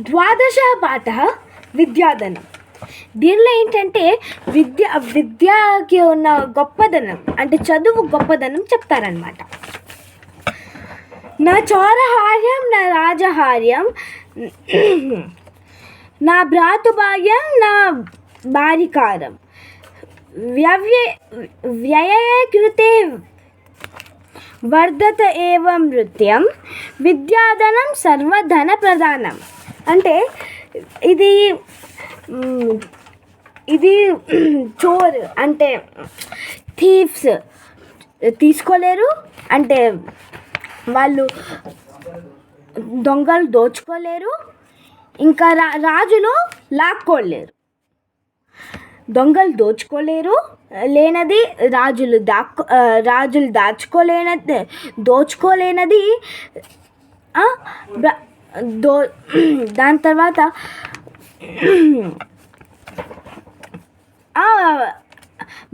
ద్వాదశ పాఠः విద్యాధనం. దీనిలో ఏంటంటే విద్యకి ఉన్న గొప్పదనం అంటే చదువు గొప్పదనం చెప్తారనమాట. నా చోరహార్యం నా రాజహార్యం నా భ్రాతుభాగ్యం నా బారికారం వ్యయే కృతే వర్ధత ఏవ నృత్యం విద్యాధనం సర్వధన ప్రధానం. అంటే ఇది చోర్ అంటే థీవ్స్ తీసుకోలేరు, అంటే వాళ్ళు దొంగలు దోచుకోలేరు, ఇంకా రాజులు లాక్కోలేరు. దొంగలు దోచుకోలేరు, లేనది రాజులు దోచుకోలేనది దాని తర్వాత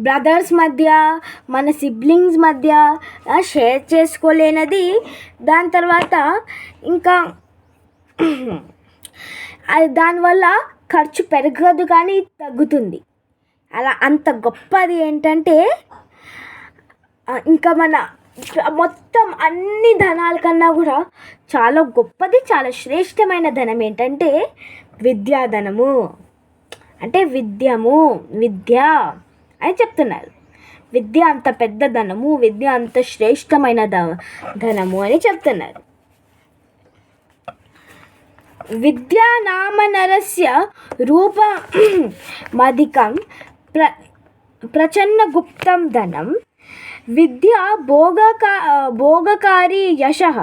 బ్రదర్స్ మధ్య మన సిబ్లింగ్స్ మధ్య షేర్ చేసుకోలేనది. దాని తర్వాత ఇంకా దానివల్ల ఖర్చు పెరగదు కానీ తగ్గుతుంది. అలా అంత గొప్పది ఏంటంటే ఇంకా మన మొత్తం అన్ని ధనాల కన్నా కూడా చాలా గొప్పది, చాలా శ్రేష్టమైన ధనం ఏంటంటే విద్యాధనము. అంటే విద్య అని చెప్తున్నారు. విద్య అంత పెద్ద ధనము, విద్య అంత శ్రేష్టమైన ధనము అని చెప్తున్నారు. విద్యా నామ నరస్య రూపమధికం ప్రచన్న గుప్తం ధనం విద్యా భోగకారి యశః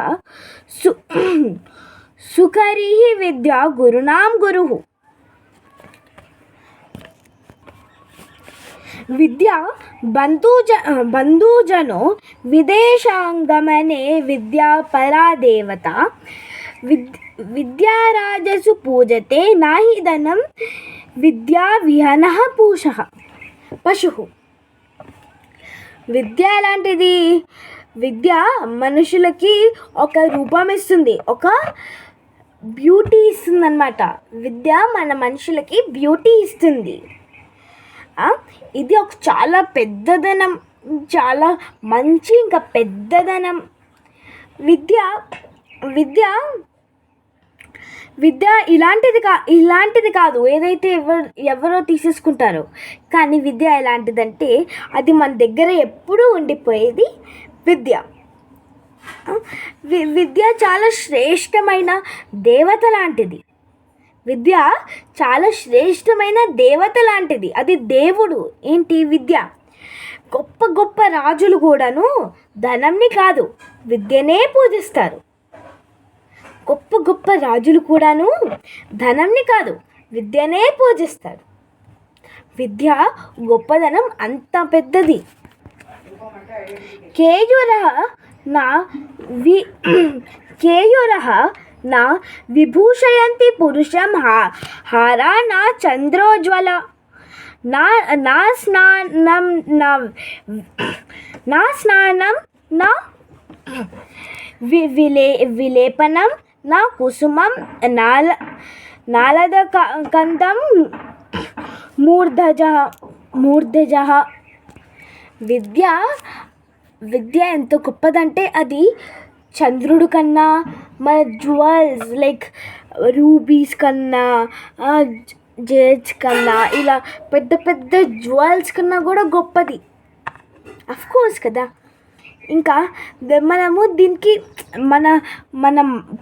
సుకరీ విద్యా గురునాం గురుః. విద్యా బంధుజనో విదేశాంగమనే విద్యా పరాదేవత విద్యారాజసు పూజతే నాహి ధనం విద్యా విహనః పశుః. విద్య లాంటిది. విద్య మనుషులకి ఒక రూపం ఇస్తుంది, ఒక బ్యూటీ ఇస్తుంది అన్నమాట. విద్య మన మనుషులకి బ్యూటీ ఇస్తుంది. ఇది ఒక చాలా పెద్దదనం, చాలా మంచి ఇంకా పెద్దదనం. విద్య ఇలాంటిది కాదు ఏదైతే ఎవరో తీసేసుకుంటారో. కానీ విద్య ఎలాంటిదంటే అది మన దగ్గర ఎప్పుడూ ఉండిపోయేది విద్య. విద్య చాలా శ్రేష్టమైన దేవత లాంటిది. విద్య చాలా శ్రేష్టమైన దేవత లాంటిది. అది దేవుడు. ఏంటి విద్య? గొప్ప గొప్ప రాజులు కూడాను ధనంని కాదు విద్యనే పూజిస్తారు. గొప్ప గొప్ప రాజులు కూడాను ధనంని కాదు విద్యనే పూజిస్తారు. విద్య గొప్పదనం అంత పెద్దది. కేయూరః నా విభూషయంతి పురుషం హారా నా చంద్రోజ్వల నా స్నానం నా విలేపనం నా కుసుమం నాలదకందం మూర్ధజః. విద్య ఎంత గొప్పదంటే అది చంద్రుడు కన్నా, మన జ్యువెల్స్ లైక్ రూబీస్ కన్నా, జేడ్స్ కన్నా, ఇలా పెద్ద పెద్ద జ్యువెల్స్ కన్నా కూడా గొప్పది. అఫ్కోర్స్ కదా. ఇంకా మనము దీనికి మన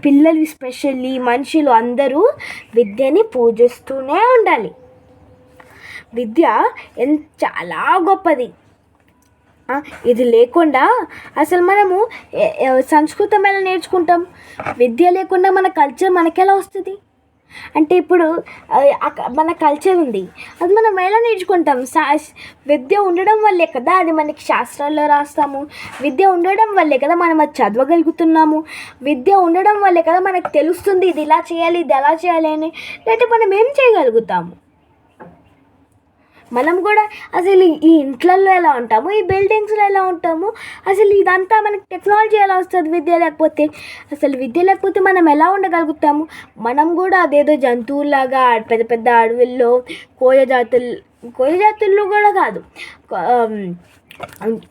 పిల్లలు ఎస్పెషల్లీ మనుషులు అందరూ విద్యని పూజిస్తూనే ఉండాలి. విద్య చాలా గొప్పది. ఇది లేకుండా అసలు మనము సంస్కృతం ఎలా నేర్చుకుంటాం? విద్య లేకుండా మన కల్చర్ మనకెలా వస్తుంది? అంటే ఇప్పుడు మన కల్చర్ ఉంది, అది మనం ఎలా నేర్చుకుంటాం? విద్య ఉండడం వల్లే కదా అది మనకి శాస్త్రాల్లో రాస్తాము. విద్య ఉండడం వల్లే కదా మనం అది చదవగలుగుతున్నాము. విద్య ఉండడం వల్లే కదా మనకు తెలుస్తుంది ఇది ఇలా చేయాలి, ఇది ఎలా చేయాలి అని. లేకపోతే మనం ఏం చేయగలుగుతాము? మనం కూడా అసలు ఈ ఇంట్లల్లో ఎలా ఉంటాము, ఈ బిల్డింగ్స్లో ఎలా ఉంటాము, అసలు ఇదంతా మనకి టెక్నాలజీ ఎలా వస్తుంది విద్య లేకపోతే? అసలు విద్య లేకపోతే మనం ఎలా ఉండగలుగుతాము? మనం కూడా అదేదో జంతువులాగా పెద్ద పెద్ద అడవుల్లో కోయ జాతుల్లో కూడా కాదు,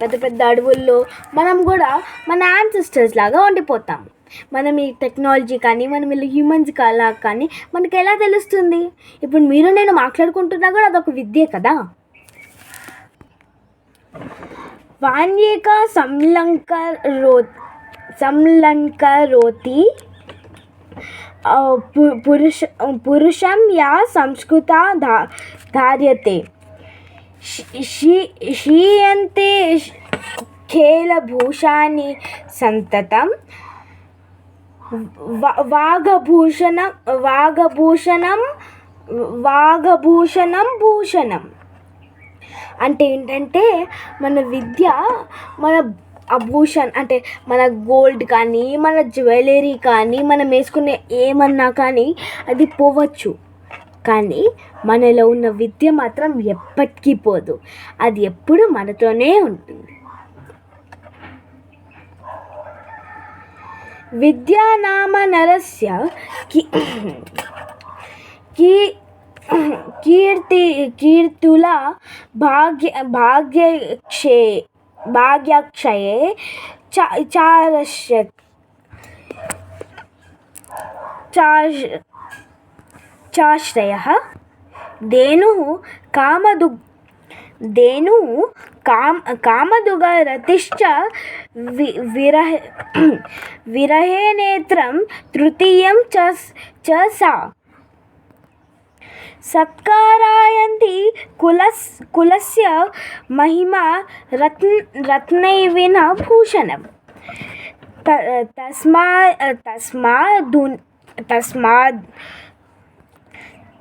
పెద్ద పెద్ద అడవుల్లో మనం కూడా మన యాన్సిస్టర్స్ లాగా ఉండిపోతాము. మనం ఈ టెక్నాలజీ కానీ మనం వీళ్ళు హ్యూమన్స్ అలా కానీ మనకి ఎలా తెలుస్తుంది? ఇప్పుడు మీరు నేను మాట్లాడుకుంటున్నా కూడా అదొక విద్యే కదా. వాణ్యేక సంలంకరోతి పురుషం యా సంస్కృత ధార్యతే క్షీయంతే ఖేలభూషాణి సంతతం వాగభూషణం భూషణం. అంటే ఏంటంటే మన విద్య మన ఆభూషణ్ అంటే మన గోల్డ్ కానీ మన జ్యువెలరీ కానీ మనం వేసుకునే ఏమన్నా కానీ అది పోవచ్చు, కానీ మనలో ఉన్న విద్య మాత్రం ఎప్పటికీ పోదు, అది ఎప్పుడు మనతోనే ఉంటుంది. విద్యా నామ నరస్య కీర్తుల భాగ్యక్షయే చాశ్రయః ధేనుః కామదుగరతిశ్చ విరహే నేత్రం తృతీయం చ సా సత్కారయంతి కులస్య మహిమా రత్నైవిన భూషణం.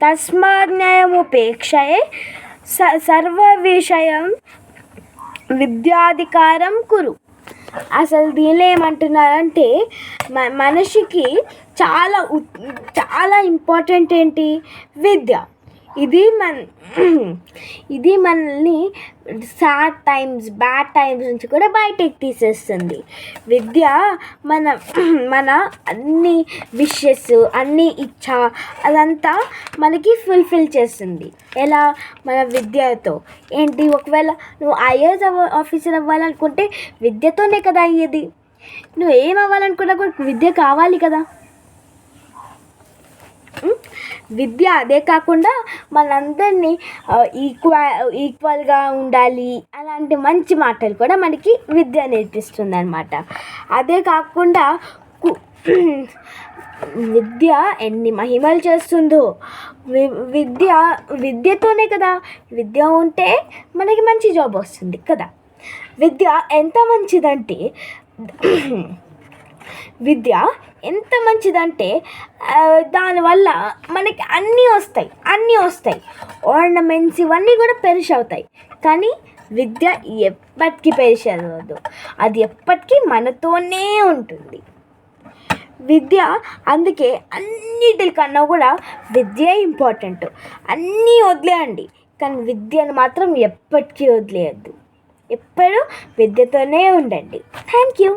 తస్మాజ్ఞయముపేక్షయే సర్వవిషయం విద్యాధికారం కురు. అసలు దీనిలో ఏమంటున్నారంటే మనిషికి చాలా ఇంపార్టెంట్ ఏంటి? విద్య. ఇది మనల్ని సాడ్ టైమ్స్ బ్యాడ్ టైమ్స్ నుంచి కూడా బయటకు తీసేస్తుంది. విద్య మన అన్ని విషెస్ అన్ని ఇచ్చ అదంతా మనకి ఫుల్ఫిల్ చేస్తుంది. ఎలా? మన విద్యతో. ఏంటి? ఒకవేళ నువ్వు ఐఏఎస్ ఆఫీసర్ అవ్వాలనుకుంటే విద్యతోనే కదా అయ్యేది. నువ్వు ఏం అవ్వాలనుకున్నా కూడా విద్య కావాలి కదా. విద్య అదే కాకుండా మనందరినీ ఈక్వల్గా ఉండాలి అలాంటి మంచి మాటలు కూడా మనకి విద్య నేర్పిస్తుంది అన్నమాట. అదే కాకుండా విద్య ఎన్ని మహిమలు చేస్తుందో. విద్యతోనే కదా, విద్య ఉంటే మనకి మంచి జాబ్ వస్తుంది కదా. విద్య ఎంత మంచిదంటే దానివల్ల మనకి అన్నీ వస్తాయి. ఆర్నమెంట్స్ ఇవన్నీ కూడా పెరిష్ అవుతాయి, కానీ విద్య ఎప్పటికీ పెరిష్ అవ్వదు, అది ఎప్పటికీ మనతోనే ఉంటుంది. విద్య అందుకే అన్నిటికన్నా కూడా విద్య ఇంపార్టెంట్. అన్నీ వదిలేయండి, కానీ విద్యను మాత్రం ఎప్పటికీ వదిలేయద్దు. ఎప్పుడూ విద్యతోనే ఉండండి. Thank you.